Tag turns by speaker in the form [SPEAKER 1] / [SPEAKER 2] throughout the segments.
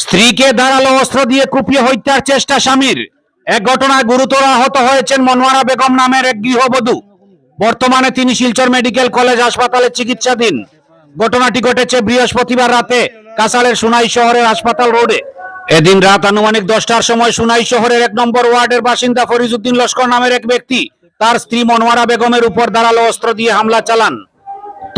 [SPEAKER 1] স্ত্রীকে ধারালো অস্ত্র দিয়ে কুপিয়ে হত্যার চেষ্টা স্বামীর। এক ঘটনায় গুরুতর আহত হয়েছেন মনোয়ারা বেগম নামের এক গৃহবধূ। বর্তমানে তিনি শিলচর মেডিকেল কলেজ হাসপাতালে চিকিৎসাধীন। ঘটনাটি ঘটেছে বৃহস্পতিবার রাতে কাছাড়ের সুনাই শহরের হাসপাতাল রোডে। এদিন রাত আনুমানিক 10টার সময় সুনাই শহরের 1 নম্বর ওয়ার্ডের বাসিন্দা ফরিজউদ্দিন লস্কর নামের এক ব্যক্তি তার স্ত্রী মনোয়ারা বেগমের উপর ধারালো অস্ত্র দিয়ে হামলা চালান।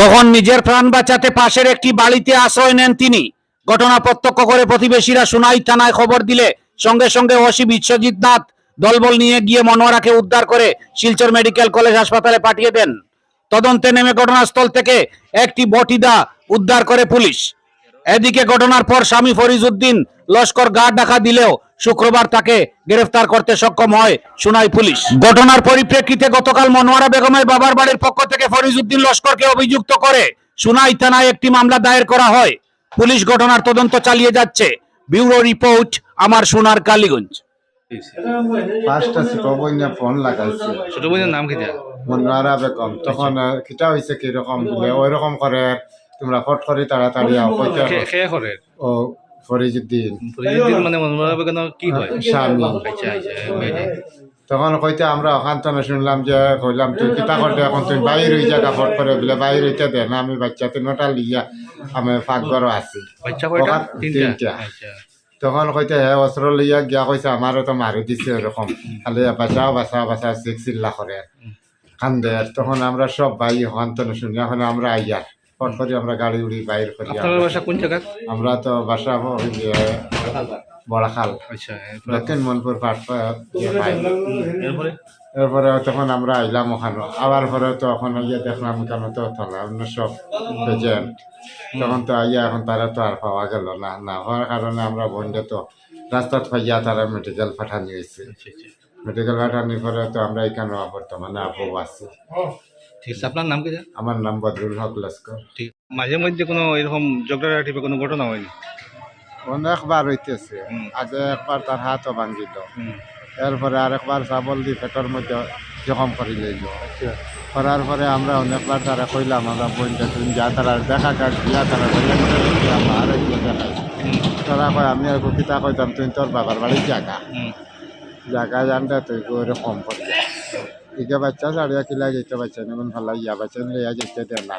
[SPEAKER 1] তখন নিজের প্রাণ বাঁচাতে পাশের একটি বাড়িতে আশ্রয় নেন তিনি। ঘটনা প্রত্যক্ষ করে প্রতিবেশীরা সুনাই থানায় খবর দিলে সঙ্গে সঙ্গে ওসি বিশ্বজিৎ নাথ দলবল নিয়ে গিয়ে মনোয়ারাকে উদ্ধার করে শিলচর মেডিকেল কলেজ হাসপাতালে পাঠিয়ে দেন। তদন্তে নেমে ঘটনাস্থল থেকে একটি বটিদা উদ্ধার করে পুলিশ। এদিকে ঘটনার পর স্বামী ফরিজউদ্দিন লস্কর গা ঢাকা দিলেও শুক্রবার তাকে গ্রেফতার করতে সক্ষম হয় সুনাই পুলিশ। ঘটনার পরিপ্রেক্ষিতে গতকাল মনোয়ারা বেগমের বাবার বাড়ির পক্ষ থেকে ফরিজউদ্দিন লস্করকে অভিযুক্ত করে সুনাই থানায় একটি মামলা দায়ের করা হয়। পুলিশ ঘটনার তদন্ত চালিয়ে যাচ্ছে। ব্যুরো রিপোর্ট, আমার সোনার কালীগঞ্জ।
[SPEAKER 2] পাঁচটা ছোট বইনে ফোন লাগাইছে।
[SPEAKER 3] ছোট বোনের নাম কি দেয়া?
[SPEAKER 2] মনোয়ারা বেগম। তখন কিটা হয়েছে কিরকম বলে ওই রকম করে তোমরা ফট করে তাড়াতাড়ি আও কইতে
[SPEAKER 3] কে করে?
[SPEAKER 2] ও ফরিজউদ্দিন
[SPEAKER 3] ফরিদুদ্দিন মানে মনোয়ারা বেগম কি হয়?
[SPEAKER 2] স্বামী।
[SPEAKER 3] আচ্ছা আচ্ছা বুঝলি।
[SPEAKER 2] তখন কইতে আমরা ওখান থেকে শুনলাম যে কইলাম তুই কিতা করতে এখন তুই বাইর হয়ে জায়গা ফট করে বলে বাইর হইতে দে না, আমি বাচ্চা তিনটা লিয়া আমি পাকঘর আছি।
[SPEAKER 3] বাচ্চা কয়টা?
[SPEAKER 2] তিনটা।
[SPEAKER 3] আচ্ছা।
[SPEAKER 2] তখন কইতে হ্যাঁ অস্ত্র লইয়া গিয়া কইছে আমারও তো মারি দিছে এরকম, খালি বাঁচাও বাঁচাও বাঁচাও চিল্লা করে কান্দে। তখন আমরা সব ভাই ওখান থেকে শুনি, এখন আমরা আইয়ার ফট করে আমরা গাড়ি উড়ি বাইর করি।
[SPEAKER 3] আপনার বাসা কোন জায়গা?
[SPEAKER 2] আমরা তো বাসা বড়াখাল,
[SPEAKER 3] আচ্ছা।
[SPEAKER 2] দক্ষিণ মনপুর পাট।
[SPEAKER 3] এরপরে
[SPEAKER 2] এরপরে তখন আমরা আইলাম ওখানে, আবার পরে তো এখন আইয়া দেখলাম কেন তো থালা অন্য সব পেজেন্ট। তখন তো আইয়া এখন তারা তো আর পাওয়া গেল না, না হওয়ার কারণে আমরা বন্ধে তো রাস্তাত পাইয়া তারা মেডিকেল পাঠানি হয়েছে।
[SPEAKER 3] আচ্ছা আচ্ছা।
[SPEAKER 2] মেডিকেল পাঠানির পরে তো আমরা এখানে বর্তমানে আপু আছি।
[SPEAKER 3] ঠিক আছে, আপনার নাম কি দেয়া?
[SPEAKER 2] আমার নাম বদরুল হক লস্কর।
[SPEAKER 3] ঠিক। মাঝে মধ্যে কোনো এরকম ঝগড়াঝাটি বা কোনো ঘটনা হয়নি?
[SPEAKER 2] অনেকবার হইতেছে।
[SPEAKER 3] হুম।
[SPEAKER 2] আগে একবার তার হাতও ভাঙিল,
[SPEAKER 3] হুম।
[SPEAKER 2] এরপরে আরেকবার চাবল দিয়ে পেটের মধ্যে জখম করে লইল। করার পরে আমরা অনেকবার তারা কইলাম আমরা বইনটা তুমি যা তারা দেখা কাজ দিয়া তারা আর দেখাই তারা কয় আমি আর পিতা কইতাম তুই তোর বাবার বাড়ির জায়গা জায়গা জানতে তুই ওরকম করি ইকে বাচ্চা ছাড়িয়া কিলা যেতে বাচ্চা নেবেন ভালো ইয়া বাচ্চা লইয়া যেতে দে না,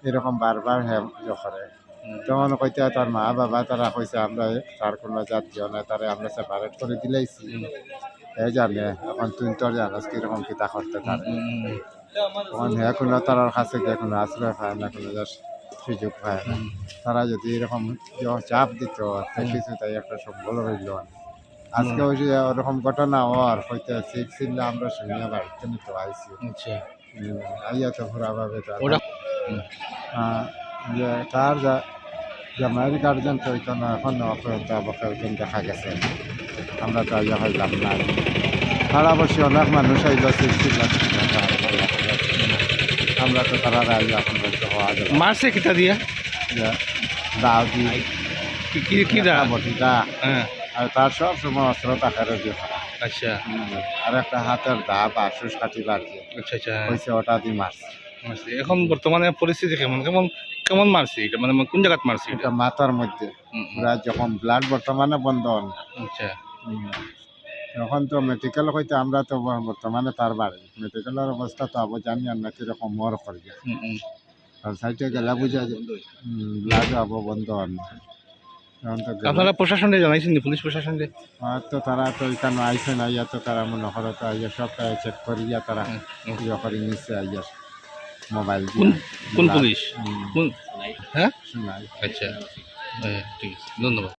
[SPEAKER 2] এরকম বারবার হ্যাঁ করে। তখন কইতে তার মা বাবা তারা কইছে আমরা তার কোনো জাতীয় নয়, তারা আমরা সেপারেট করে দিলেইছি। এই জানে এখন তুই তোর জানাস কিরকম কিতা করতে পারে। তখন হ্যাঁ কোনো তার কাছে গিয়ে কোনো আশ্রয় পায় না, কোনো সুযোগ পায় না। তারা যদি এরকম চাপ দিত কিছু তাই একটা সম্বল হইল। আজকে ওই যে ওরকম ঘটনা হওয়ার হইতে শিখছিল আমরা শুনিয়া বাড়িতে নিতে আইসি। আইয়া তো পুরাভাবে যে তার জামাইয়ের গার্জেন তো ওইখানে এখন অপেক্ষণ দেখা গেছে, আমরা তো আইয়া হইলাম না। তারা অবশ্যই অনেক মানুষ আইল আমরা তো তারা আইয়া এখন বলতে হওয়া গেল।
[SPEAKER 3] মারছে কিতা দিয়া?
[SPEAKER 2] দাও দিয়ে
[SPEAKER 3] কি দা?
[SPEAKER 2] বটিটা
[SPEAKER 3] হ্যাঁ।
[SPEAKER 2] আর তার সব সময় অস্ত্র টাকারও দিয়ে খারাপ।
[SPEAKER 3] আচ্ছা
[SPEAKER 2] আর একটা হাতের দাব আশুষ কাটি বাড়ছে
[SPEAKER 3] আচ্ছা আচ্ছা।
[SPEAKER 2] হয়েছে ওটা দিয়ে মারছে।
[SPEAKER 3] মারছে। এখন বর্তমানে পরিস্থিতি কেমন কেমন কেমন মারছে এটা, মানে কোন জায়গাত মারছে এটা?
[SPEAKER 2] এটা মাথার মধ্যে পুরা যখন ব্লাড বর্তমানে বন্ধ না।
[SPEAKER 3] আচ্ছা।
[SPEAKER 2] এখন তো মেডিকেল হইতে আমরা তো বর্তমানে তার বাড়ি মেডিকেলের অবস্থা তো আবো জানি আর না কিরকম মর করি আর সাইডে গেলা বুঝা ব্লাড আবো বন্ধ আর না। এখন তো
[SPEAKER 3] আপনারা প্রশাসনে জানাইছেন, পুলিশ প্রশাসনে?
[SPEAKER 2] আর তো তারা তো এখানে আইসে না, ইয়া তো তারা মনে করো তো আইয়া সব চেক করিয়া তারা ইয়ে করে নিচ্ছে আইয়া মোবাইল
[SPEAKER 3] কোন পুলিশ? কোন? হ্যাঁ
[SPEAKER 2] শোনাই।
[SPEAKER 3] আচ্ছা। হ্যাঁ ঠিক আছে, ধন্যবাদ।